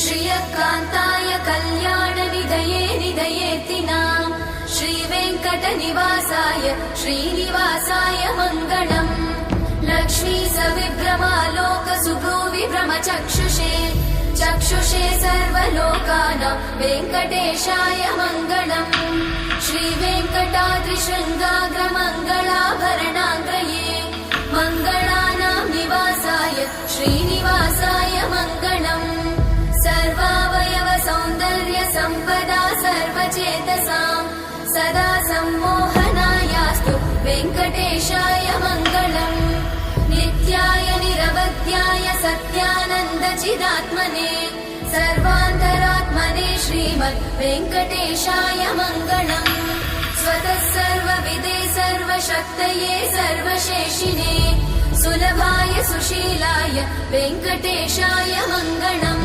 श्रियकान्ताय कल्याणनिधये निधयेतिनाम् श्रीवेङ्कटनिवासाय श्रीनिवासाय मङ्गलम्। लक्ष्मी सविभ्रमालोकसुभ्रूविभ्रमचक्षुषे चक्षुषे सर्वलोकानां वेङ्कटेशाय मङ्गलम्। श्रीवेङ्कटाद्रिशृङ्गाग्रमङ्गलाभरणाङ्गये मङ्गलानां निवासाय श्रीनिवासाय मङ्गलम्। सर्वावयव सौन्दर्य सम्पदा सर्वचेतसां सदा सम्मोहनायास्तु वेङ्कटेशाय मङ्गलम्। नित्याय निरवध्याय सत्यानन्दचिदात्मने सर्वान्तरात्मने श्रीमद् वेङ्कटेशाय मङ्गलम्। स्वतः सर्वविदे सर्वशक्तये सर्वशेषिने सुलभाय सुशीलाय वेङ्कटेशाय मङ्गलम्।